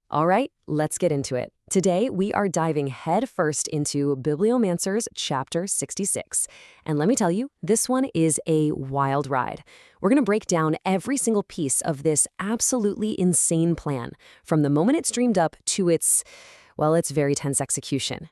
All right, let's get into it. Today, we are diving headfirst into Bibliomancers Chapter 66. And let me tell you, this one is a wild ride. We're going to break down every single piece of this absolutely insane plan, from the moment it's dreamed up to its very tense execution.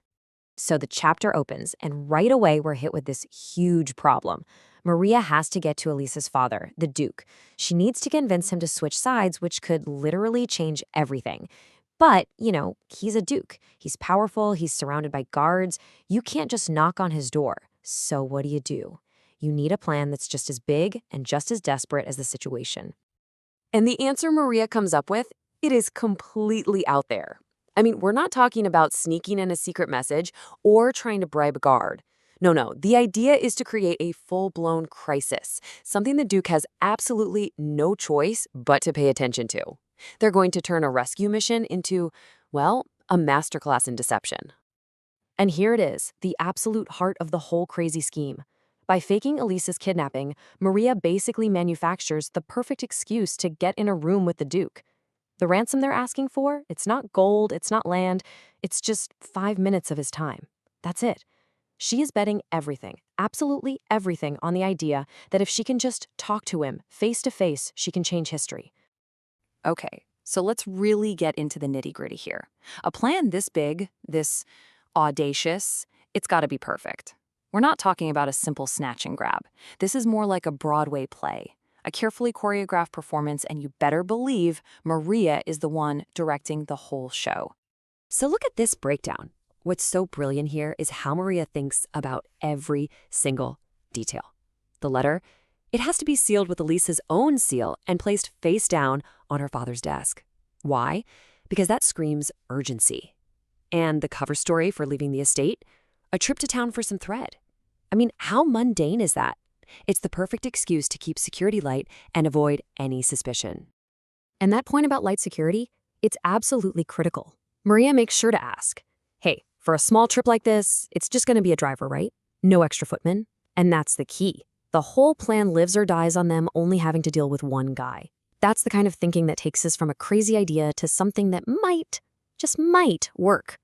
So the chapter opens, and right away we're hit with this huge problem. Maria has to get to Elisa's father, the Duke. She needs to convince him to switch sides, which could literally change everything. But, he's a Duke. He's powerful, he's surrounded by guards. You can't just knock on his door. So what do? You need a plan that's just as big and just as desperate as the situation. And the answer Maria comes up with, it is completely out there. I mean, we're not talking about sneaking in a secret message or trying to bribe a guard. No, the idea is to create a full-blown crisis, something the Duke has absolutely no choice but to pay attention to. They're going to turn a rescue mission into, a masterclass in deception. And here it is, the absolute heart of the whole crazy scheme. By faking Elisa's kidnapping, Maria basically manufactures the perfect excuse to get in a room with the Duke. The ransom they're asking for, it's not gold, it's not land, it's just 5 minutes of his time. That's it. She is betting everything, absolutely everything, on the idea that if she can just talk to him face to face, she can change history. Okay, so let's really get into the nitty-gritty here. A plan this big, this audacious, it's got to be perfect. We're not talking about a simple snatch and grab. This is more like a Broadway play, a carefully choreographed performance, and you better believe Maria is the one directing the whole show. So look at this breakdown. What's so brilliant here is how Maria thinks about every single detail. The letter, it has to be sealed with Elisa's own seal and placed face down on her father's desk. Why? Because that screams urgency. And the cover story for leaving the estate? A trip to town for some thread. I mean, how mundane is that? It's the perfect excuse to keep security light and avoid any suspicion. And that point about light security, it's absolutely critical. Maria makes sure to ask, hey, for a small trip like this, it's just going to be a driver, right? No extra footman. And that's the key. The whole plan lives or dies on them only having to deal with one guy. That's the kind of thinking that takes us from a crazy idea to something that just might work.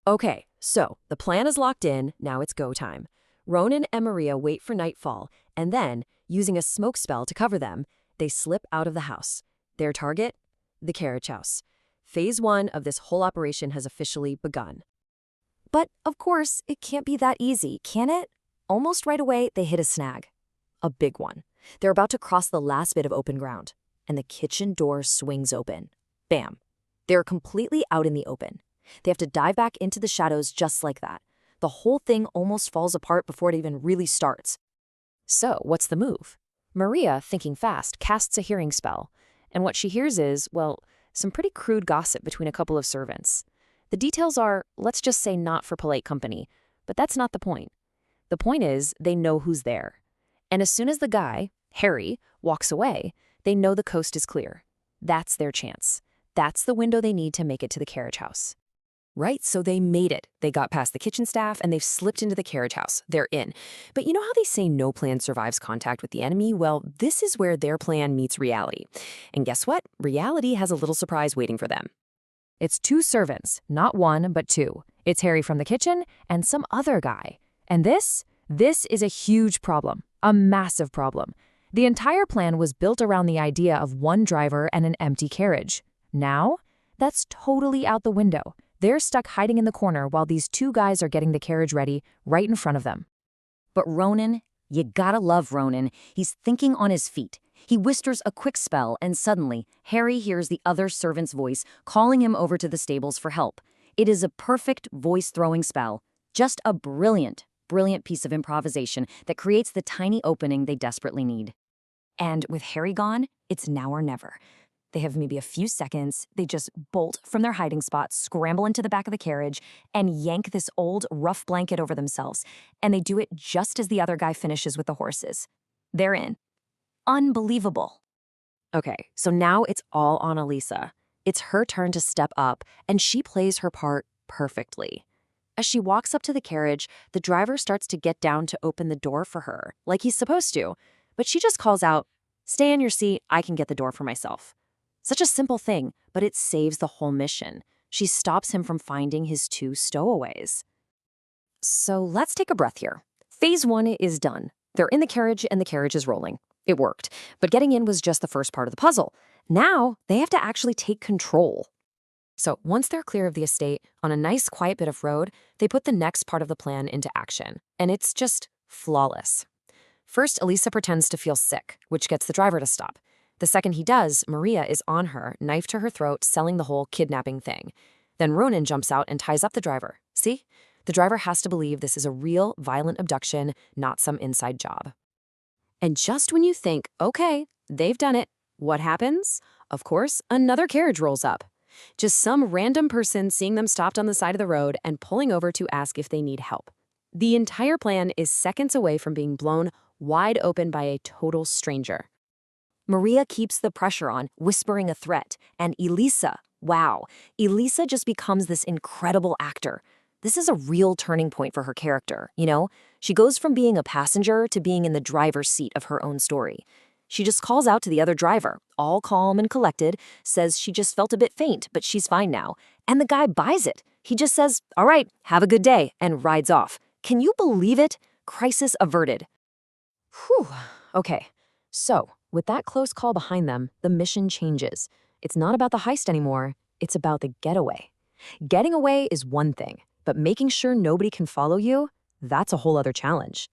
Okay, so the plan is locked in, now it's go time. Ronan and Maria wait for nightfall, and then, using a smoke spell to cover them, they slip out of the house. Their target? The carriage house. Phase 1 of this whole operation has officially begun. But, of course, it can't be that easy, can it? Almost right away, they hit a snag. A big one. They're about to cross the last bit of open ground, and the kitchen door swings open. Bam. They're completely out in the open. They have to dive back into the shadows just like that. The whole thing almost falls apart before it even really starts. So, what's the move? Maria, thinking fast, casts a hearing spell. And what she hears is, some pretty crude gossip between a couple of servants. The details are, let's just say, not for polite company. But that's not the point. The point is, they know who's there. And as soon as the guy, Harry, walks away, they know the coast is clear. That's their chance. That's the window they need to make it to the carriage house. Right, so they made it. They got past the kitchen staff and they've slipped into the carriage house. They're in. But you know how they say no plan survives contact with the enemy? Well, this is where their plan meets reality. And guess what? Reality has a little surprise waiting for them. It's 2 servants, not 1, but 2. It's Harry from the kitchen and some other guy. And this is a huge problem, a massive problem. The entire plan was built around the idea of 1 driver and an empty carriage. Now, that's totally out the window. They're stuck hiding in the corner while these 2 guys are getting the carriage ready right in front of them. But Ronan, you gotta love Ronan. He's thinking on his feet. He whispers a quick spell, and suddenly, Harry hears the other servant's voice calling him over to the stables for help. It is a perfect voice-throwing spell. Just a brilliant piece of improvisation that creates the tiny opening they desperately need. And with Harry gone, it's now or never. They have maybe a few seconds. They just bolt from their hiding spot, scramble into the back of the carriage, and yank this old, rough blanket over themselves. And they do it just as the other guy finishes with the horses. They're in. Unbelievable. Okay, so now it's all on Elisa. It's her turn to step up, and she plays her part perfectly. As she walks up to the carriage, the driver starts to get down to open the door for her, like he's supposed to. But she just calls out, "Stay in your seat, I can get the door for myself." Such a simple thing, but it saves the whole mission. She stops him from finding his 2 stowaways. So let's take a breath here. Phase 1 is done. They're in the carriage and the carriage is rolling. It worked, but getting in was just the first part of the puzzle. Now they have to actually take control. So once they're clear of the estate, on a nice quiet bit of road, they put the next part of the plan into action. And it's just flawless. First, Elisa pretends to feel sick, which gets the driver to stop. The second he does, Maria is on her, knife to her throat, selling the whole kidnapping thing. Then Ronan jumps out and ties up the driver. See? The driver has to believe this is a real, violent abduction, not some inside job. And just when you think, okay, they've done it, what happens? Of course, another carriage rolls up. Just some random person seeing them stopped on the side of the road and pulling over to ask if they need help. The entire plan is seconds away from being blown wide open by a total stranger. Maria keeps the pressure on, whispering a threat, and Elisa, wow, Elisa just becomes this incredible actor. This is a real turning point for her character, you know? She goes from being a passenger to being in the driver's seat of her own story. She just calls out to the other driver, all calm and collected, says she just felt a bit faint, but she's fine now. And the guy buys it. He just says, all right, have a good day, and rides off. Can you believe it? Crisis averted. Whew. Okay, so with that close call behind them, the mission changes. It's not about the heist anymore. It's about the getaway. Getting away is one thing, but making sure nobody can follow you, that's a whole other challenge.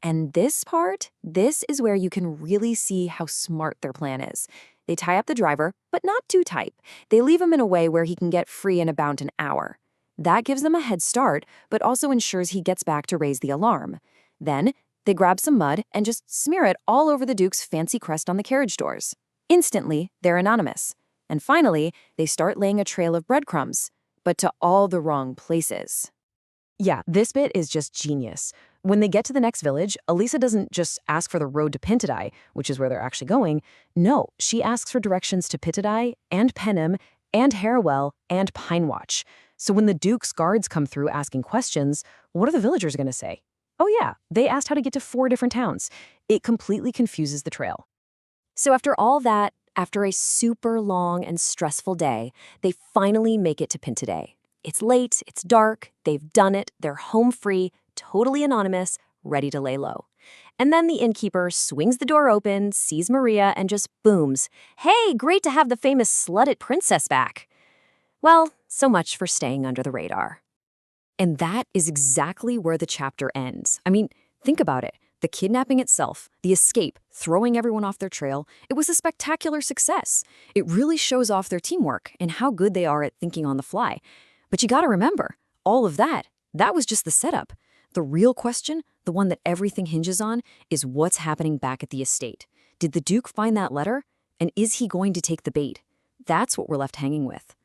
And this part, this is where you can really see how smart their plan is. They tie up the driver, but not too tight. They leave him in a way where he can get free in about an hour. That gives them a head start, but also ensures he gets back to raise the alarm. Then, they grab some mud and just smear it all over the Duke's fancy crest on the carriage doors. Instantly, they're anonymous. And finally, they start laying a trail of breadcrumbs, but to all the wrong places. Yeah, this bit is just genius. When they get to the next village, Elisa doesn't just ask for the road to Pintadai, which is where they're actually going. No, she asks for directions to Pintadai and Penem and Harrowell and Pine Watch. So when the Duke's guards come through asking questions, what are the villagers going to say? Oh yeah, they asked how to get to 4 different towns. It completely confuses the trail. So after all that, after a super long and stressful day, they finally make it to Pintadai. It's late, it's dark, they've done it, they're home free, totally anonymous, ready to lay low. And then the innkeeper swings the door open, sees Maria, and just booms, "Hey, great to have the famous Slutty princess back." Well, so much for staying under the radar. And that is exactly where the chapter ends. I mean, think about it. The kidnapping itself, the escape, throwing everyone off their trail, it was a spectacular success. It really shows off their teamwork and how good they are at thinking on the fly. But you gotta remember, all of that was just the setup. The real question, the one that everything hinges on, is what's happening back at the estate. Did the Duke find that letter? And is he going to take the bait? That's what we're left hanging with.